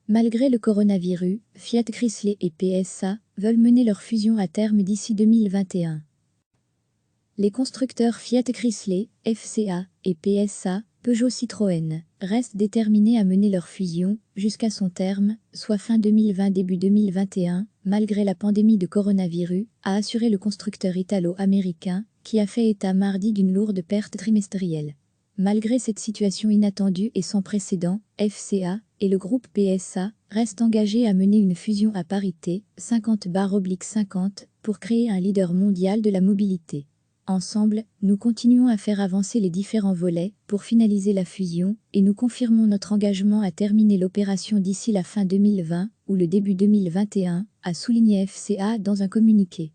Malgré le coronavirus, Fiat Chrysler et PSA veulent mener leur fusion à terme d'ici 2021. Les constructeurs Fiat Chrysler, FCA, et PSA, Peugeot Citroën, restent déterminés à mener leur fusion jusqu'à son terme, soit fin 2020 début 2021, malgré la pandémie de coronavirus, a assuré le constructeur italo-américain, qui a fait état mardi d'une lourde perte trimestrielle. Malgré cette situation inattendue et sans précédent, FCA et le groupe PSA restent engagés à mener une fusion à parité, 50/50, pour créer un leader mondial de la mobilité. Ensemble, nous continuons à faire avancer les différents volets pour finaliser la fusion et nous confirmons notre engagement à terminer l'opération d'ici la fin 2020 ou le début 2021, a souligné FCA dans un communiqué.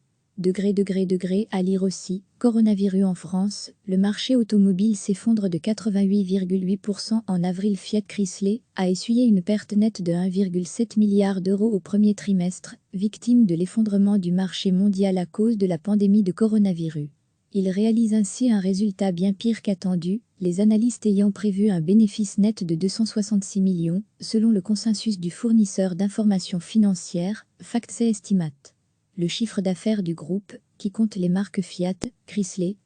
À lire aussi, coronavirus en France, le marché automobile s'effondre de 88,8% en avril. Fiat Chrysler a essuyé une perte nette de 1,7 milliard d'euros au premier trimestre, victime de l'effondrement du marché mondial à cause de la pandémie de coronavirus. Il réalise ainsi un résultat bien pire qu'attendu, les analystes ayant prévu un bénéfice net de 266 millions, selon le consensus du fournisseur d'informations financières, FactSet Estimate. Le chiffre d'affaires du groupe, qui compte les marques Fiat, Chrysler,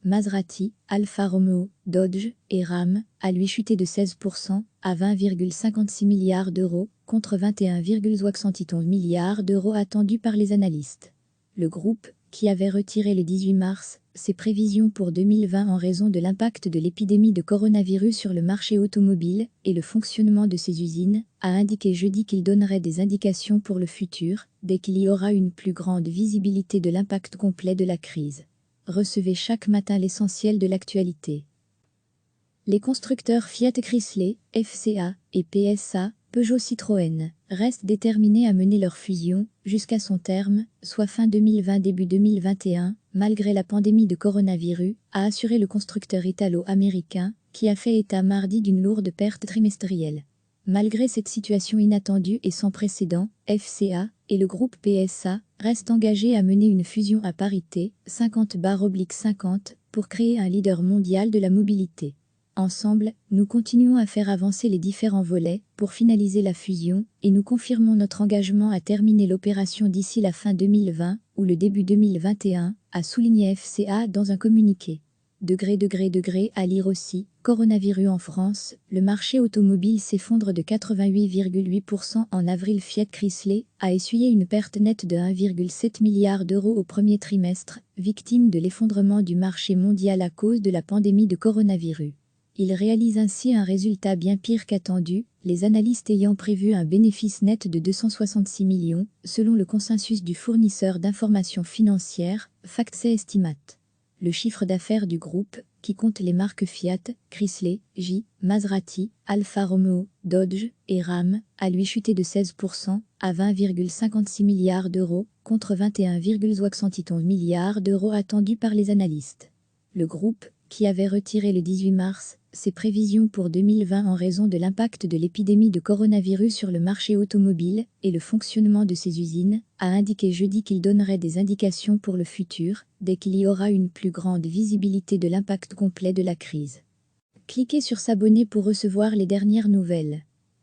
Maserati, Alfa Romeo, Dodge et Ram, a lui chuté de 16% à 20,56 milliards d'euros, contre 21,71 milliards d'euros attendus par les analystes. Le groupe, qui avait retiré le 18 mars ses prévisions pour 2020 en raison de l'impact de l'épidémie de coronavirus sur le marché automobile et le fonctionnement de ses usines, a indiqué jeudi qu'il donnerait des indications pour le futur, dès qu'il y aura une plus grande visibilité de l'impact complet de la crise. Recevez chaque matin l'essentiel de l'actualité. Les constructeurs Fiat Chrysler, FCA et PSA, Peugeot Citroën, restent déterminés à mener leur fusion jusqu'à son terme, soit fin 2020 début 2021, malgré la pandémie de coronavirus, a assuré le constructeur italo-américain, qui a fait état mardi d'une lourde perte trimestrielle. Malgré cette situation inattendue et sans précédent, FCA et le groupe PSA restent engagés à mener une fusion à parité, 50/50, pour créer un leader mondial de la mobilité. Ensemble, nous continuons à faire avancer les différents volets pour finaliser la fusion et nous confirmons notre engagement à terminer l'opération d'ici la fin 2020 ou le début 2021, a souligné FCA dans un communiqué. À lire aussi, coronavirus en France, le marché automobile s'effondre de 88,8% en avril. Fiat Chrysler a essuyé une perte nette de 1,7 milliard d'euros au premier trimestre, victime de l'effondrement du marché mondial à cause de la pandémie de coronavirus. Il réalise ainsi un résultat bien pire qu'attendu, les analystes ayant prévu un bénéfice net de 266 millions, selon le consensus du fournisseur d'informations financières, FactSet Estimate. Le chiffre d'affaires du groupe, qui compte les marques Fiat, Chrysler, Maserati, Alfa Romeo, Dodge et Ram, a lui chuté de 16% à 20,56 milliards d'euros, contre 21,71 milliards d'euros attendus par les analystes. Le groupe, qui avait retiré le 18 mars ses prévisions pour 2020 en raison de l'impact de l'épidémie de coronavirus sur le marché automobile et le fonctionnement de ses usines, a indiqué jeudi qu'il donnerait des indications pour le futur, dès qu'il y aura une plus grande visibilité de l'impact complet de la crise. Cliquez sur s'abonner pour recevoir les dernières nouvelles.